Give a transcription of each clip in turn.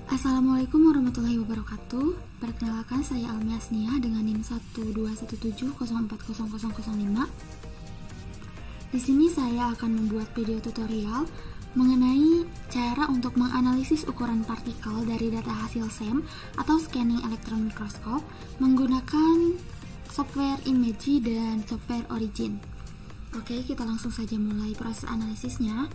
Assalamualaikum warahmatullahi wabarakatuh. Perkenalkan, saya Almi Asniah dengan NIM 12170404005. Di sini saya akan membuat video tutorial mengenai cara untuk menganalisis ukuran partikel dari data hasil SEM atau Scanning Electron Microscope menggunakan software Imagy dan software Origin. Oke, kita langsung saja mulai proses analisisnya.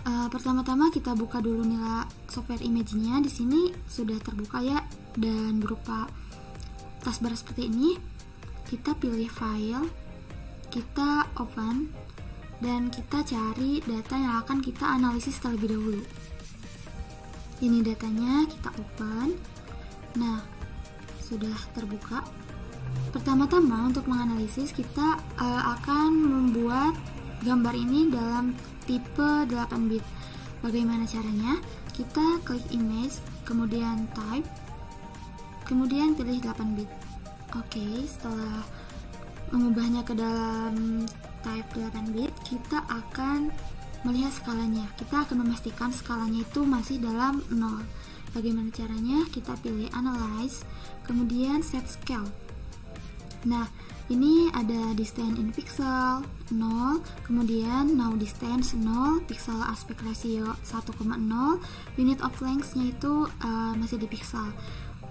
Pertama-tama kita buka dulu nilai software Imagy-nya. Di sini sudah terbuka ya, dan berupa taskbar seperti ini. Kita pilih file, kita open, dan kita cari data yang akan kita analisis terlebih dahulu. Ini datanya, kita open. Nah, sudah terbuka. Pertama-tama untuk menganalisis kita akan membuat gambar ini dalam tipe 8 bit. Bagaimana caranya? Kita klik image, kemudian type, kemudian pilih 8 bit. Oke, setelah mengubahnya ke dalam type 8 bit, kita akan melihat skalanya. Kita akan memastikan skalanya itu masih dalam 0. Bagaimana caranya? Kita pilih analyze, kemudian set scale. Nah, ini ada distance in pixel 0, kemudian now distance 0, pixel aspect ratio 1,0, unit of length-nya itu masih di pixel.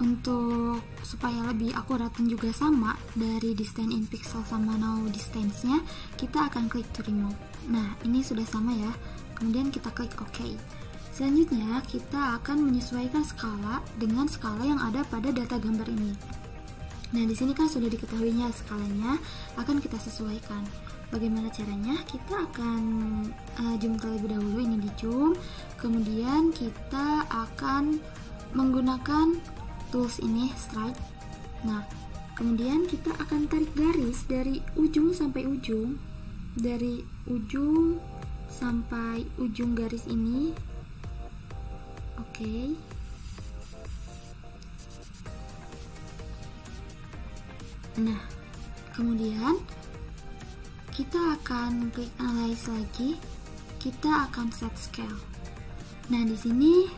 Untuk supaya lebih akurat dan juga sama dari distance in pixel sama now distance-nya, kita akan klik to remove. Nah, ini sudah sama ya. Kemudian kita klik OK. Selanjutnya, kita akan menyesuaikan skala dengan skala yang ada pada data gambar ini. Nah, di sini kan sudah diketahuinya skalanya, akan kita sesuaikan. Bagaimana caranya? Kita akan zoom terlebih dahulu, ini di zoom. Kemudian kita akan menggunakan tools ini, strike. Nah, kemudian kita akan tarik garis dari ujung sampai ujung. Dari ujung sampai ujung garis ini. Oke. Nah, kemudian kita akan klik analyze lagi. Kita akan set scale. Nah, di sini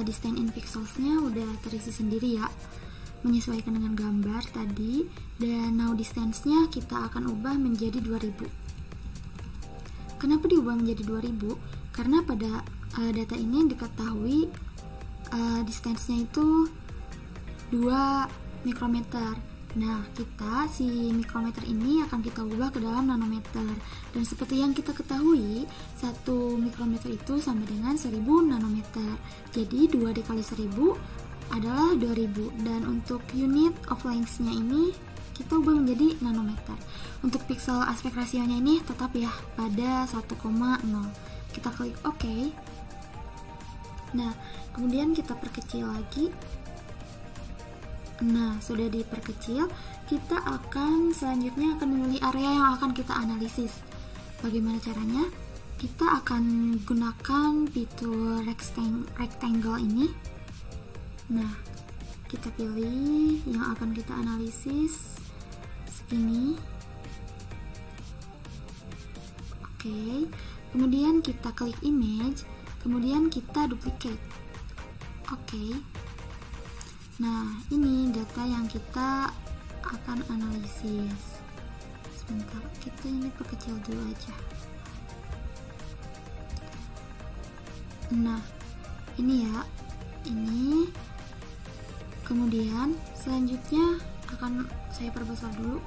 distance in pixels-nya udah terisi sendiri ya, menyesuaikan dengan gambar tadi. Dan now distance-nya kita akan ubah menjadi 2000. Kenapa diubah menjadi 2000? Karena pada data ini diketahui distance-nya itu 2 mikrometer. Nah, si mikrometer ini akan kita ubah ke dalam nanometer. Dan seperti yang kita ketahui, 1 mikrometer itu sama dengan 1000 nanometer. Jadi 2 dikali 1000 adalah 2000. Dan untuk unit of length-nya ini kita ubah menjadi nanometer. Untuk pixel aspect ratio-nya ini tetap ya pada 1,0. Kita klik OK. Nah, kemudian kita perkecil lagi. Nah, sudah diperkecil, kita akan selanjutnya akan memilih area yang akan kita analisis. Bagaimana caranya? Kita akan gunakan fitur rectangle ini. Nah, kita pilih yang akan kita analisis segini. Oke, kemudian kita klik image, kemudian kita duplicate. Oke. Nah, ini data yang kita akan analisis. Sebentar, kita ini perkecil dulu aja. Nah, ini ya, ini. Kemudian selanjutnya akan saya perbesar dulu.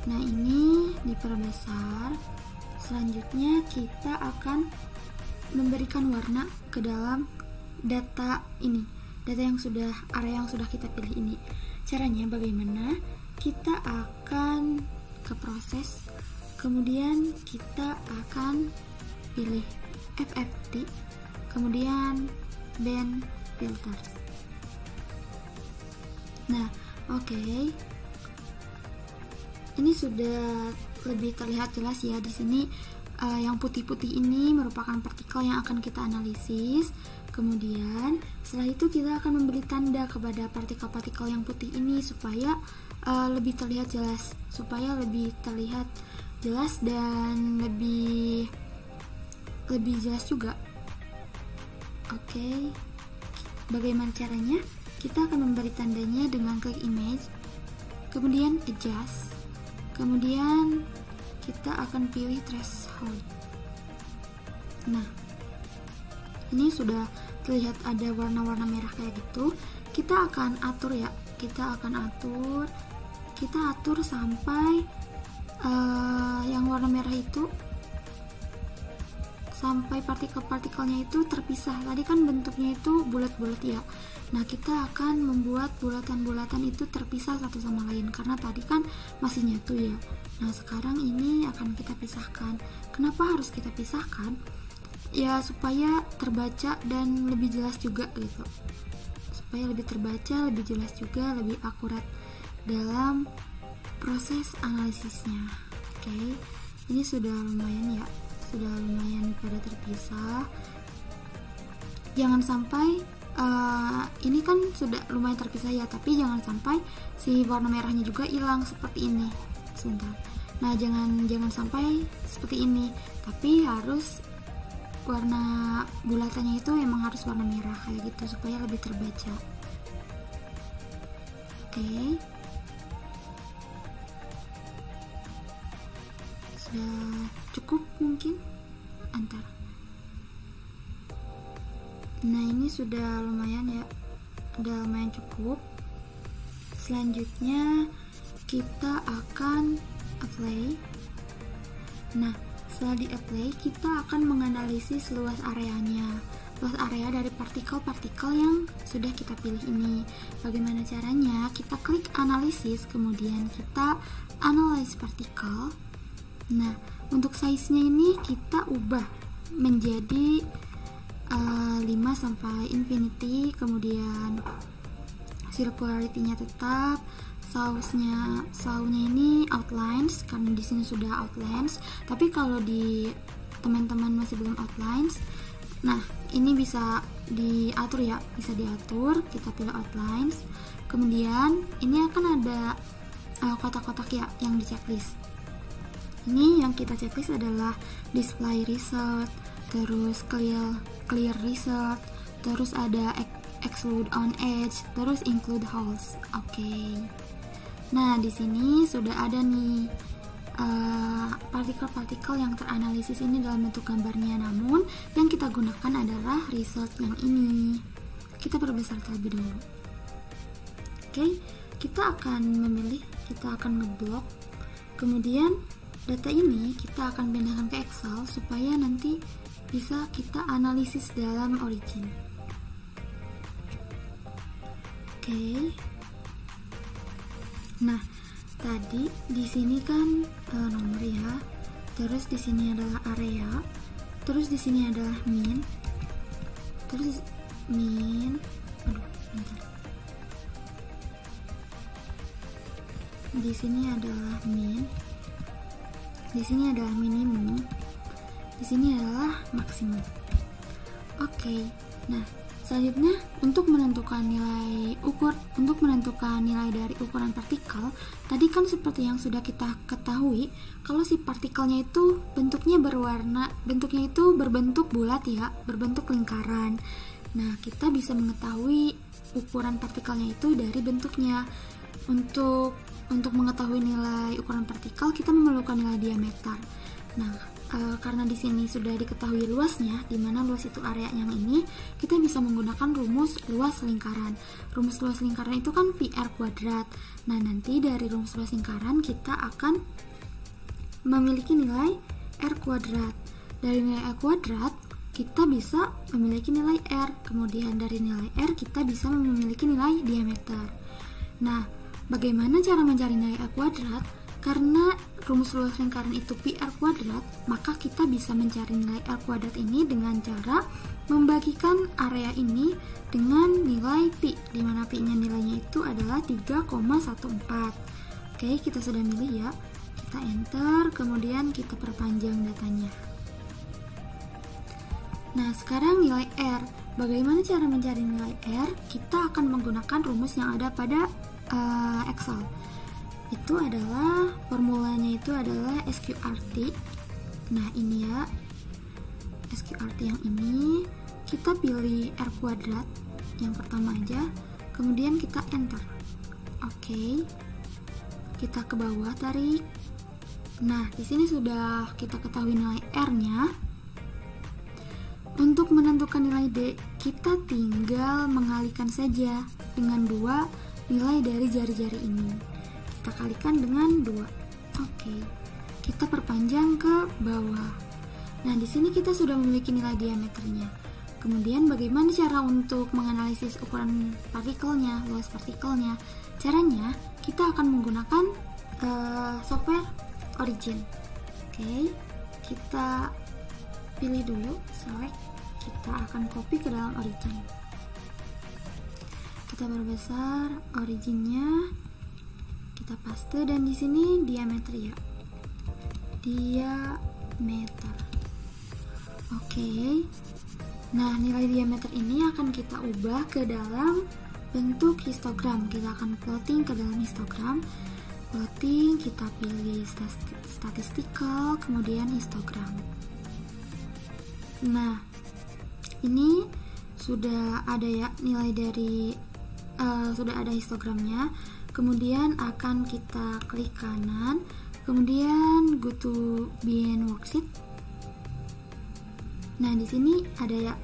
Nah, ini diperbesar. Selanjutnya kita akan memberikan warna ke dalam data ini, area yang sudah kita pilih ini. Caranya bagaimana? Kita akan ke proses, kemudian kita akan pilih FFT, kemudian band filters. Nah, oke. Ini sudah lebih terlihat jelas ya di sini. Yang putih-putih ini merupakan partikel yang akan kita analisis. Kemudian setelah itu kita akan memberi tanda kepada partikel-partikel yang putih ini supaya lebih terlihat jelas, dan lebih lebih jelas juga. Oke, bagaimana caranya? Kita akan memberi tandanya dengan klik image, kemudian adjust, kemudian kita akan pilih threshold. Nah, ini sudah terlihat ada warna-warna merah kayak gitu. Kita akan atur ya, kita atur sampai yang warna merah itu, sampai partikel-partikelnya itu terpisah. Tadi kan bentuknya itu bulat-bulat ya. Nah, kita akan membuat bulatan-bulatan itu terpisah satu sama lain karena tadi kan masih nyatu ya. Nah, sekarang ini akan kita pisahkan. Kenapa harus kita pisahkan? Ya, supaya terbaca dan lebih jelas juga gitu. Supaya lebih terbaca, lebih jelas juga, lebih akurat dalam proses analisisnya. Oke, ini sudah lumayan ya. Sudah lumayan pada terpisah. Jangan sampai ini kan sudah lumayan terpisah ya, tapi jangan sampai si warna merahnya juga hilang seperti ini. Sebentar. Nah, jangan sampai seperti ini, tapi harus warna bulatannya itu emang harus warna merah kayak gitu supaya lebih terbaca. Oke. Sudah cukup mungkin antar. Nah, ini sudah lumayan ya, udah lumayan cukup. Selanjutnya kita akan apply. Nah, setelah di apply kita akan menganalisis luas areanya, luas area dari partikel-partikel yang sudah kita pilih ini. Bagaimana caranya? Kita klik analisis, kemudian kita analyze partikel. Nah, untuk size-nya ini kita ubah menjadi 5 sampai infinity, kemudian circularity-nya tetap, saunya ini outlines karena di sini sudah outlines. Tapi kalau di teman-teman masih belum outlines, nah ini bisa diatur ya, bisa diatur. Kita pilih outlines, kemudian ini akan ada kotak-kotak ya yang di checklist. Ini yang kita checklist adalah display result, terus clear result, terus ada exclude on edge, terus include holes. Oke. Nah, di sini sudah ada nih partikel-partikel yang teranalisis ini dalam bentuk gambarnya, namun yang kita gunakan adalah result yang ini. Kita perbesar terlebih dahulu. Oke, kita akan memilih, kita akan ngeblok, kemudian data ini kita akan pindahkan ke Excel supaya nanti bisa kita analisis dalam Origin. Oke. Nah, tadi di sini kan nomor ya. Terus di sini adalah area. Terus di sini adalah min. Terus min. Bentar. Di sini adalah min. Di sini adalah minimum, di sini adalah maksimum. Oke. Nah, selanjutnya untuk menentukan nilai dari ukuran partikel, tadi kan seperti yang sudah kita ketahui, kalau si partikelnya itu bentuknya itu berbentuk bulat ya, berbentuk lingkaran. Nah, kita bisa mengetahui ukuran partikelnya itu dari bentuknya. Untuk mengetahui nilai ukuran partikel, kita memerlukan nilai diameter. Nah, karena di sini sudah diketahui luasnya, di mana luas itu area yang ini, kita bisa menggunakan rumus luas lingkaran. Rumus luas lingkaran itu kan PR kuadrat. Nah, nanti dari rumus luas lingkaran kita akan memiliki nilai R kuadrat. Dari nilai R kuadrat, kita bisa memiliki nilai R. Kemudian dari nilai R, kita bisa memiliki nilai diameter. Nah, bagaimana cara mencari nilai R kuadrat? Karena rumus luas lingkaran itu PR kuadrat, maka kita bisa mencari nilai R kuadrat ini dengan cara membagikan area ini dengan nilai pi, di mana pi-nya nilainya itu adalah 3,14. Oke, kita sudah milih ya. Kita enter, kemudian kita perpanjang datanya. Nah, sekarang nilai R. Bagaimana cara mencari nilai R? Kita akan menggunakan rumus yang ada pada Excel. Itu adalah formulanya itu adalah SQRT. Nah, ini ya. sqrt yang ini, kita pilih R kuadrat yang pertama aja, kemudian kita enter. Oke. Kita ke bawah tarik. Nah, di sini sudah kita ketahui nilai R-nya. Untuk menentukan nilai D, kita tinggal mengalihkan saja dengan 2 nilai dari jari-jari ini. Kita kalikan dengan 2. Oke. Kita perpanjang ke bawah. Nah, di sini kita sudah memiliki nilai diameternya. Kemudian bagaimana cara untuk menganalisis ukuran partikelnya, luas partikelnya? Caranya, kita akan menggunakan software Origin. Oke, kita pilih dulu, select. Kita akan copy ke dalam Origin. Kita perbesar Originnya, kita paste, dan di sini diameter ya, diameter. Oke. Nah, nilai diameter ini akan kita ubah ke dalam bentuk histogram. Kita akan plotting ke dalam histogram. Plotting, kita pilih statistical, kemudian histogram. Nah, ini sudah ada ya nilai dari sudah ada histogramnya. Kemudian akan kita klik kanan, kemudian go to bin worksheet. Nah, di sini ada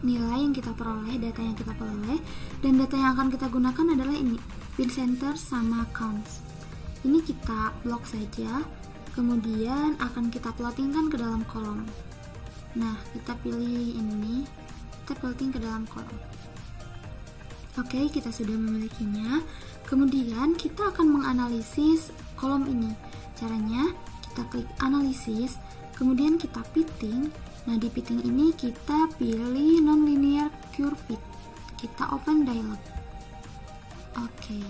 nilai yang kita peroleh, data yang kita peroleh, dan data yang akan kita gunakan adalah ini, bin center sama counts. Ini kita blok saja, kemudian akan kita plottingkan ke dalam kolom. Nah, kita pilih ini, kita plotting ke dalam kolom. Oke, kita sudah memilikinya. Kemudian kita akan menganalisis kolom ini. Caranya, kita klik analisis, kemudian kita fitting. Nah, di fitting ini kita pilih nonlinear curve fit. Kita open dialog. Oke.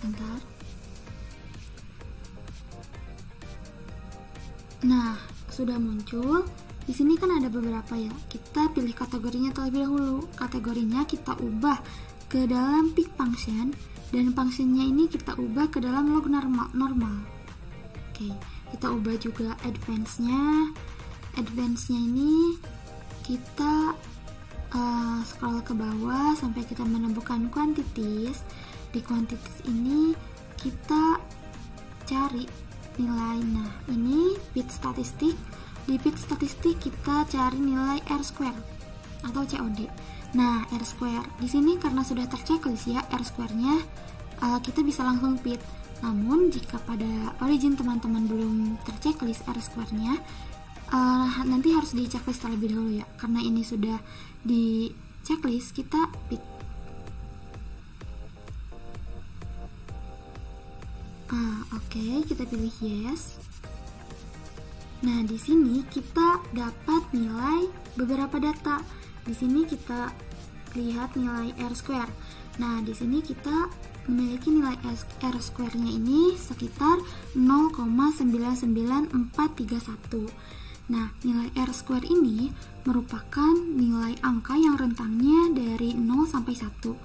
Bentar. Nah, sudah muncul. Di sini kan ada beberapa ya. Kita pilih kategorinya terlebih dahulu. Kategorinya kita ubah ke dalam pick function, dan functionnya ini kita ubah ke dalam log normal. Oke. Kita ubah juga advance-nya. Advance-nya ini kita scroll ke bawah sampai kita menemukan quantities. Di quantities ini kita cari nilai. Nah, ini fit statistik. Di fit statistik kita cari nilai R square atau COD. Nah, R square di sini karena sudah terchecklist ya R square-nya, kita bisa langsung fit. Namun jika pada Origin teman-teman belum terchecklist R square-nya, nanti harus di checklist terlebih dahulu ya. Karena ini sudah di checklist, kita fit. Oke, kita pilih yes. Nah, di sini kita dapat nilai beberapa data. Di sini kita lihat nilai R square. Nah, di sini kita memiliki nilai R square-nya ini sekitar 0,99431. Nah, nilai R square ini merupakan nilai angka yang rentangnya dari 0 sampai 1,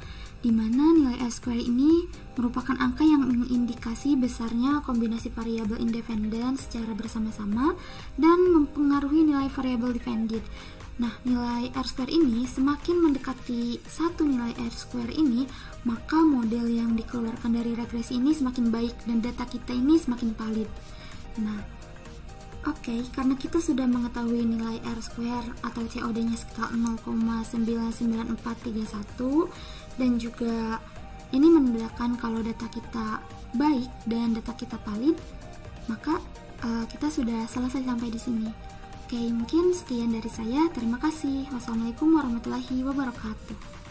di mana nilai R square ini merupakan angka yang mengindikasi besarnya kombinasi variabel independen secara bersama-sama dan mempengaruhi nilai variabel dependent. Nah, nilai R square ini semakin mendekati satu nilai R square ini, maka model yang dikeluarkan dari regresi ini semakin baik dan data kita ini semakin valid. Nah, oke, karena kita sudah mengetahui nilai R square atau COD-nya sekitar 0,99431, dan juga ini menandakan kalau data kita baik dan data kita valid, maka kita sudah selesai sampai di sini. Oke, mungkin sekian dari saya. Terima kasih. Wassalamualaikum warahmatullahi wabarakatuh.